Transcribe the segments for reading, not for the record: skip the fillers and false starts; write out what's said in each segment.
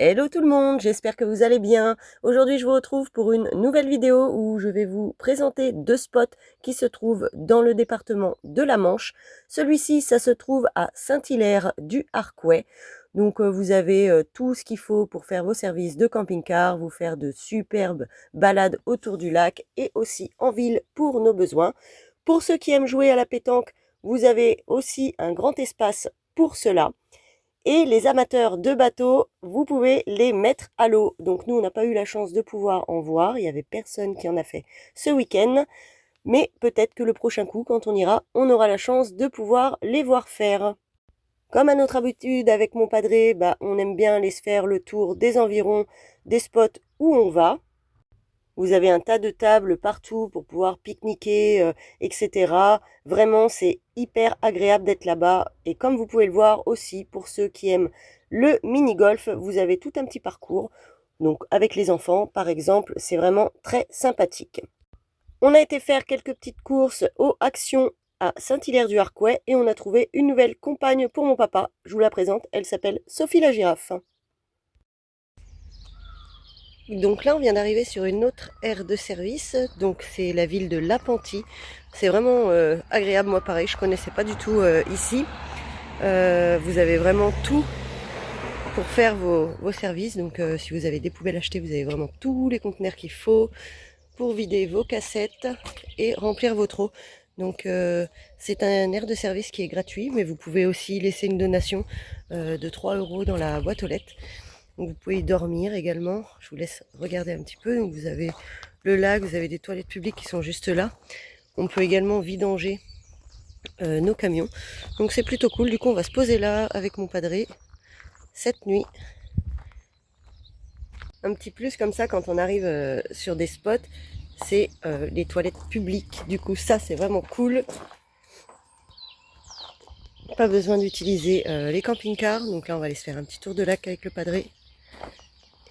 Hello tout le monde, j'espère que vous allez bien. Aujourd'hui, je vous retrouve pour une nouvelle vidéo où je vais vous présenter deux spots qui se trouvent dans le département de la Manche. Celui-ci, ça se trouve à Saint-Hilaire du Harcouët. Donc, vous avez tout ce qu'il faut pour faire vos services de camping-car, vous faire de superbes balades autour du lac et aussi en ville pour nos besoins. Pour ceux qui aiment jouer à la pétanque, vous avez aussi un grand espace pour cela. Et les amateurs de bateaux, vous pouvez les mettre à l'eau. Donc nous, on n'a pas eu la chance de pouvoir en voir. Il n'y avait personne qui en a fait ce week-end. Mais peut-être que le prochain coup, quand on ira, on aura la chance de pouvoir les voir faire. Comme à notre habitude avec mon padré, on aime bien aller se faire le tour des environs, des spots où on va. Vous avez un tas de tables partout pour pouvoir pique-niquer, etc. Vraiment, c'est hyper agréable d'être là-bas. Et comme vous pouvez le voir aussi, pour ceux qui aiment le mini-golf, vous avez tout un petit parcours. Donc avec les enfants, par exemple, c'est vraiment très sympathique. On a été faire quelques petites courses au Action à Saint-Hilaire-du-Harcouët et on a trouvé une nouvelle compagne pour mon papa. Je vous la présente, elle s'appelle Sophie la girafe. Donc là, on vient d'arriver sur une autre aire de service. Donc c'est la ville de Lapentie. C'est vraiment agréable. Moi, pareil, je connaissais pas du tout ici. Vous avez vraiment tout pour faire vos services. Donc si vous avez des poubelles achetées, vous avez vraiment tous les conteneurs qu'il faut pour vider vos cassettes et remplir votre eau. Donc c'est un aire de service qui est gratuit, mais vous pouvez aussi laisser une donation de 3 € dans la boîte aux lettres. Donc vous pouvez y dormir également. Je vous laisse regarder un petit peu. Donc vous avez le lac, vous avez des toilettes publiques qui sont juste là. On peut également vidanger nos camions. Donc c'est plutôt cool. Du coup, on va se poser là avec mon padré cette nuit. Un petit plus comme ça quand on arrive sur des spots, c'est les toilettes publiques. Du coup, ça c'est vraiment cool. Pas besoin d'utiliser les camping-cars. Donc là, on va aller se faire un petit tour de lac avec le padré.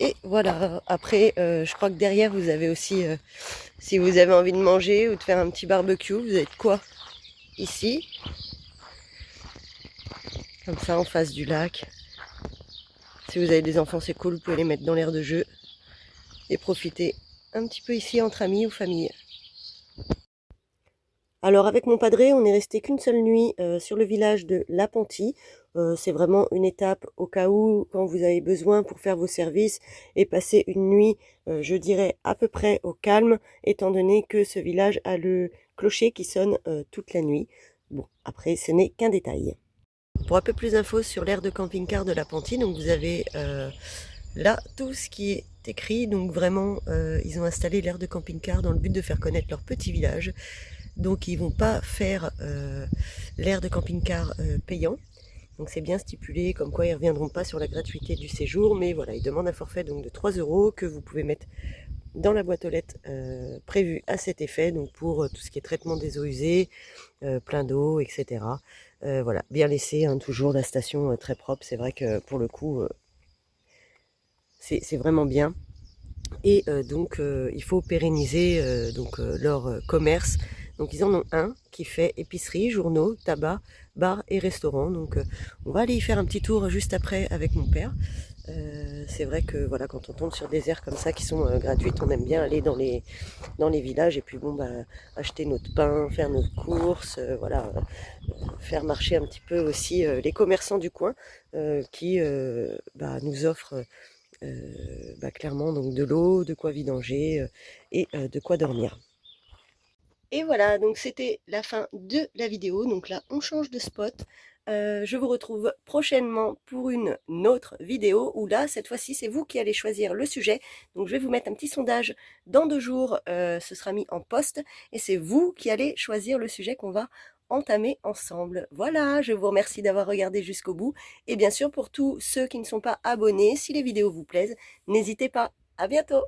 Et voilà, après, je crois que derrière, vous avez aussi, si vous avez envie de manger ou de faire un petit barbecue, vous avez de quoi ici. Comme ça, en face du lac. Si vous avez des enfants, c'est cool, vous pouvez les mettre dans l'aire de jeu et profiter un petit peu ici entre amis ou famille. Alors avec mon padré, on n'est resté qu'une seule nuit sur le village de Lapentie. C'est vraiment une étape au cas où, quand vous avez besoin pour faire vos services et passer une nuit, je dirais à peu près au calme, étant donné que ce village a le clocher qui sonne toute la nuit. Bon, après, ce n'est qu'un détail. Pour un peu plus d'infos sur l'aire de camping-car de Lapentie, donc vous avez là tout ce qui est écrit. Donc vraiment, ils ont installé l'aire de camping-car dans le but de faire connaître leur petit village. Donc ils vont pas faire l'aire de camping-car payant. Donc c'est bien stipulé, comme quoi ils ne reviendront pas sur la gratuité du séjour. Mais voilà, ils demandent un forfait donc de 3 € que vous pouvez mettre dans la boîte aux lettres prévue à cet effet. Donc pour tout ce qui est traitement des eaux usées, plein d'eau, etc. Voilà, bien laissé, hein, toujours la station très propre. C'est vrai que pour le coup, c'est vraiment bien. Et donc il faut pérenniser leur commerce. Donc ils en ont un qui fait épicerie, journaux, tabac, bar et restaurant. Donc on va aller y faire un petit tour juste après avec mon père. C'est vrai que voilà, quand on tombe sur des aires comme ça qui sont gratuites, on aime bien aller dans les villages et puis bon acheter notre pain, faire notre course, voilà, faire marcher un petit peu aussi les commerçants du coin qui nous offrent clairement donc de l'eau, de quoi vidanger et de quoi dormir. Et voilà, donc c'était la fin de la vidéo. Donc là, on change de spot. Je vous retrouve prochainement pour une autre vidéo où là, cette fois-ci, c'est vous qui allez choisir le sujet. Donc je vais vous mettre un petit sondage dans 2 jours. Ce sera mis en poste et c'est vous qui allez choisir le sujet qu'on va entamer ensemble. Voilà, je vous remercie d'avoir regardé jusqu'au bout. Et bien sûr, pour tous ceux qui ne sont pas abonnés, si les vidéos vous plaisent, n'hésitez pas. À bientôt!